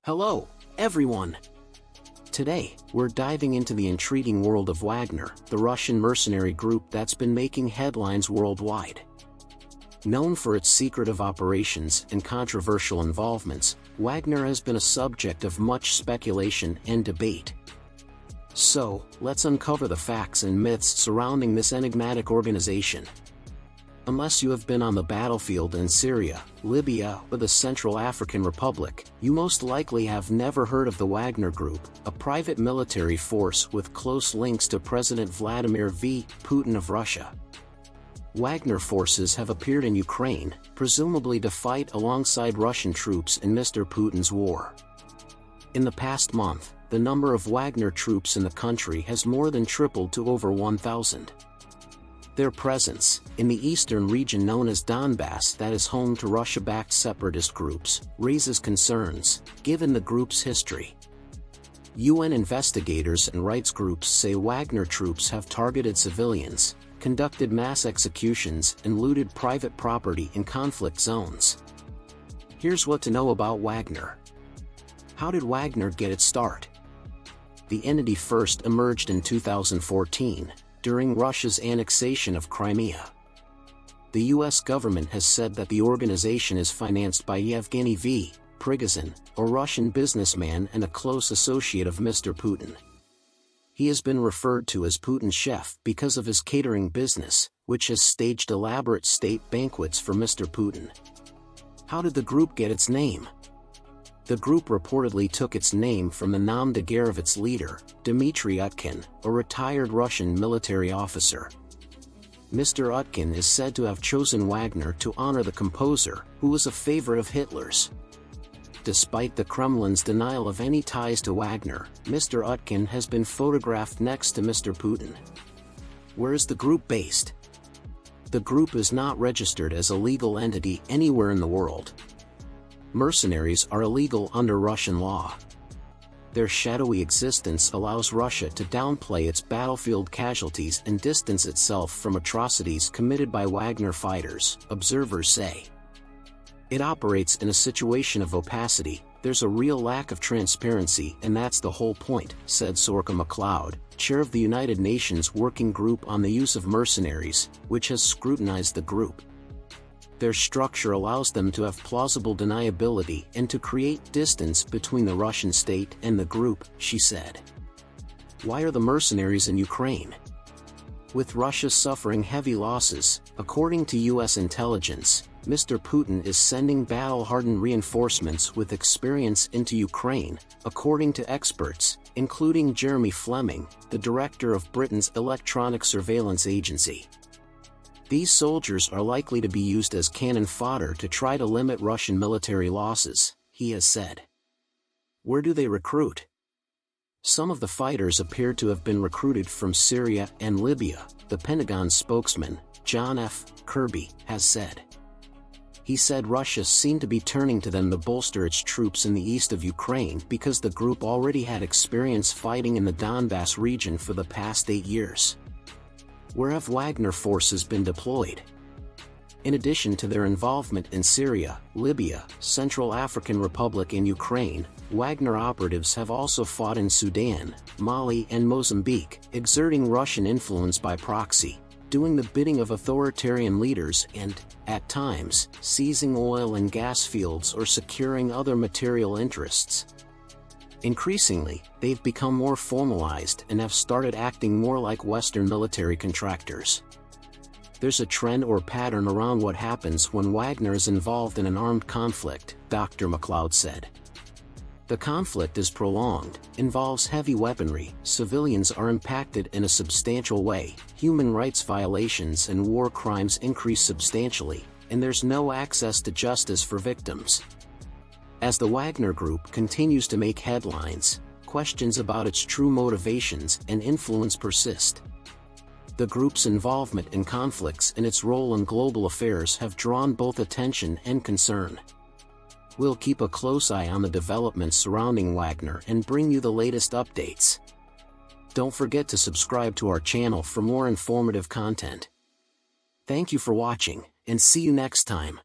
Hello, everyone! Today, we're diving into the intriguing world of Wagner, the Russian mercenary group that's been making headlines worldwide. Known for its secretive operations and controversial involvements, Wagner has been a subject of much speculation and debate. So, let's uncover the facts and myths surrounding this enigmatic organization. Unless you have been on the battlefield in Syria, Libya, or the Central African Republic, you most likely have never heard of the Wagner Group, a private military force with close links to President Vladimir V. Putin of Russia. Wagner forces have appeared in Ukraine, presumably to fight alongside Russian troops in Mr. Putin's war. In the past month, the number of Wagner troops in the country has more than tripled to over 1,000. Their presence, in the eastern region known as Donbass that is home to Russia-backed separatist groups, raises concerns, given the group's history. UN investigators and rights groups say Wagner troops have targeted civilians, conducted mass executions and looted private property in conflict zones. Here's what to know about Wagner. How did Wagner get its start? The entity first emerged in 2014, during Russia's annexation of Crimea. The US government has said that the organization is financed by Yevgeny V. Prigozhin, a Russian businessman and a close associate of Mr. Putin. He has been referred to as Putin's chef because of his catering business, which has staged elaborate state banquets for Mr. Putin. How did the group get its name? The group reportedly took its name from the nom de guerre of its leader, Dmitry Utkin, a retired Russian military officer. Mr. Utkin is said to have chosen Wagner to honor the composer, who was a favorite of Hitler's. Despite the Kremlin's denial of any ties to Wagner, Mr. Utkin has been photographed next to Mr. Putin. Where is the group based? The group is not registered as a legal entity anywhere in the world. Mercenaries are illegal under Russian law. Their shadowy existence allows Russia to downplay its battlefield casualties and distance itself from atrocities committed by Wagner fighters, observers say. It operates in a situation of opacity. There's a real lack of transparency, and that's the whole point, said Sorka MacLeod, chair of the United Nations Working Group on the Use of Mercenaries, which has scrutinized the group. Their structure allows them to have plausible deniability and to create distance between the Russian state and the group, she said. Why are the mercenaries in Ukraine? With Russia suffering heavy losses, according to US intelligence, Mr. Putin is sending battle-hardened reinforcements with experience into Ukraine, according to experts, including Jeremy Fleming, the director of Britain's Electronic Surveillance Agency. These soldiers are likely to be used as cannon fodder to try to limit Russian military losses, he has said. Where do they recruit? Some of the fighters appear to have been recruited from Syria and Libya, the Pentagon spokesman, John F. Kirby, has said. He said Russia seemed to be turning to them to bolster its troops in the east of Ukraine because the group already had experience fighting in the Donbass region for the past 8 years. Where have Wagner forces been deployed? In addition to their involvement in Syria, Libya, Central African Republic and Ukraine, Wagner operatives have also fought in Sudan, Mali and Mozambique, exerting Russian influence by proxy, doing the bidding of authoritarian leaders and, at times, seizing oil and gas fields or securing other material interests. Increasingly, they've become more formalized and have started acting more like Western military contractors. There's a trend or pattern around what happens when Wagner is involved in an armed conflict, Dr. MacLeod said. The conflict is prolonged, involves heavy weaponry, civilians are impacted in a substantial way, human rights violations and war crimes increase substantially, and there's no access to justice for victims. As the Wagner Group continues to make headlines, questions about its true motivations and influence persist. The group's involvement in conflicts and its role in global affairs have drawn both attention and concern. We'll keep a close eye on the developments surrounding Wagner and bring you the latest updates. Don't forget to subscribe to our channel for more informative content. Thank you for watching, and see you next time.